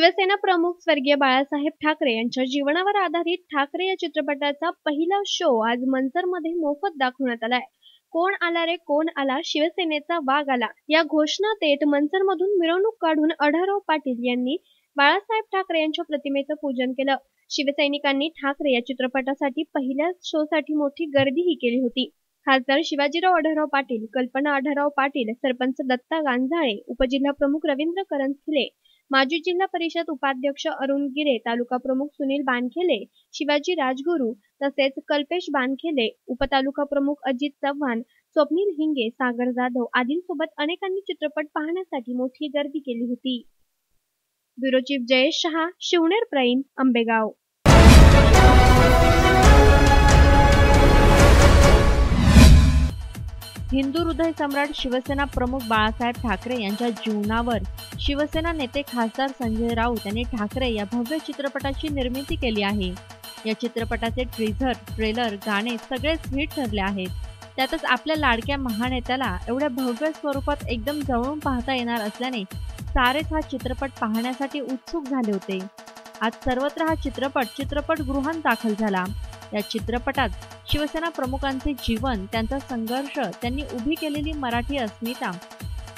शिवसेना प्रमुख स्वर्गीय बाळासाहेब ठाकरे यांच्या जीवनावर आधारित ठाकरे या चित्रपटाचा पहिला शो आज मंचरमध्ये मोफत दाखवण्यात आलाय। कोण आला रे कोण आला, शिवसेनेचा वाघ आला या घोषणा देत मंचरमधून मिरवणूक काढून आढळराव पाटील यांनी बाळासाहेब ठाकरे यांच्या प्रतिमेचं पूजन केलं। शिवसैनिकांनी ठाकरे या चित्रपटासाठी पहिल्या शोसाठी मोठी गर्दीही केली होती। खासदार शिवाजीराव आढळराव पाटील, कल्पना आढळराव पाटील, सरपंच दत्ता गांजाळे, उपजिल्हा प्रमुख रवींद्र करंजखिले, माजी जिल्हा परिषद उपाध्यक्ष अरुण गिरे, तालुका प्रमुख सुनील बानखेले, शिवाजी राजगुरू तसेच कल्पेश बानखेले, उपतालुका प्रमुख अजित चव्हाण, स्वप्नील हिंगे, सागर जाधव आदींसोबत अनेकांनी चित्रपट पाहण्यासाठी मोठी गर्दी केली होती। Bureau chief Jayesh Shah, Shivner prime, Ambegaon. Hindu हृदय सम्राट शिवसेना प्रमुख बाळासाहेब ठाकरे यांच्या जीवनावर शिवसेना नेते खासदार संजय राऊत यांनी ठाकरे या भव्य चित्रपटाची निर्मिती केली आहे। या चित्रपटाचे टीझर, ट्रेलर, गाणे सगळेच हिट ठरले आहेत। त्यातच आपल्या लाडक्या महानेत्याला एवढ्या भव्य स्वरूपात एकदम जवळून पाहता येणार असल्याने सारेच हा चित्रपट पाहण्यासाठी उत्सुक झाले होते। आज सर्वत्र हा चित्रपटगृहात दाखल झाला। या चित्रपटात शिवसेना प्रमुखांचे जीवन, त्यांचा संघर्ष, त्यांनी उभी केलेली मराठी अस्मिता,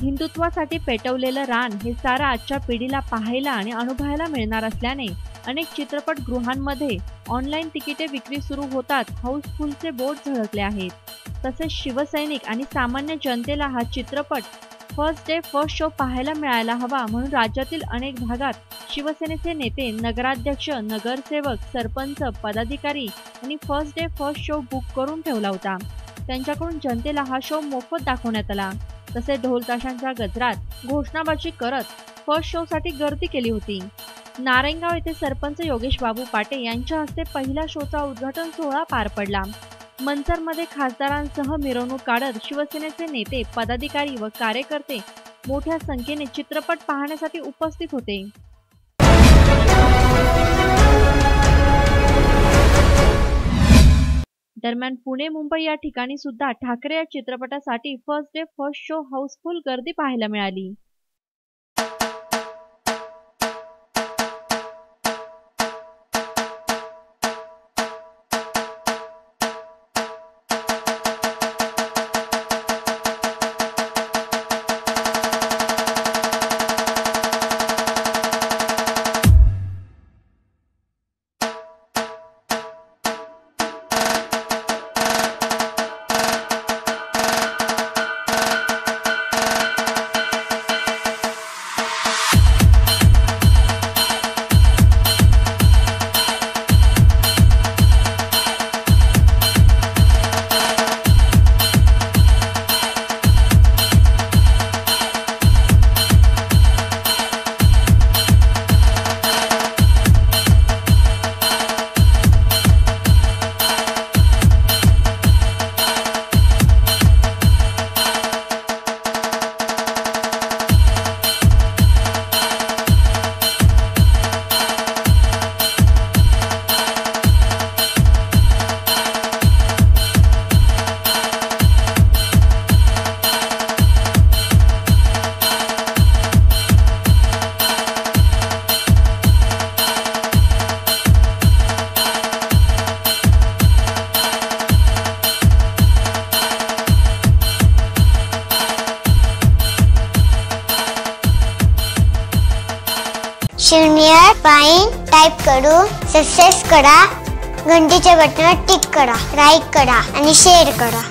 हिंदुत्वासाठी पेटवलेलं रान हे सारं आजच्या पिढीला पाहायला आणि अनुभवायला मिळणार असल्याने अनेक चित्रपटगृहांमध्ये ऑनलाईन तिकिटे विक्री सुरू होतात हाऊसफुलचे बोर्ड झळकले आहेत। तसेच शिवसैनिक आणि सामान्य जनतेला हा चित्रपट फर्स्ट डे फर्स्ट शो पाहायला मिळायला हवा म्हणून राज्यातील अनेक भागात शिवसेनेचे नेते, नगराध्यक्ष, नगरसेवक, सरपंच, पदाधिकारी यांनी first day first show book करून ठेवला होता। त्यांच्याकडून जनतेला हा शो मोफत दाखवण्यात आला। तसे ढोल ताशांच्या गजरात घोषणाबाजी करत फर्स्ट शो साठी गर्दी केली होती। नारायणगाव येथे सरपंच योगेश बाबू पाटे यांच्या हस्ते पहिल्या शोचा उद्घाटन सोहळा पार पडला। मंचरमध्ये खासदारांसह मिरवणूक काढत शिवसेनेचे नेते, पदाधिकारी व कार्यकर्ते मोठ्या संख्येने चित्रपट पाहण्यासाठी उपस्थित होते। दरम्यान पुणे, मुंबई या ठिकाणी सुद्धा ठाकरे या चित्रपटासाठी first day first show housefull गर्दी पाहायला मिळाली। शिवनेर प्राईम टाइप करू, सबस्क्राइब करा, घंटीच्या बटनावर टिक करा, लाईक करा आणि शेअर करा।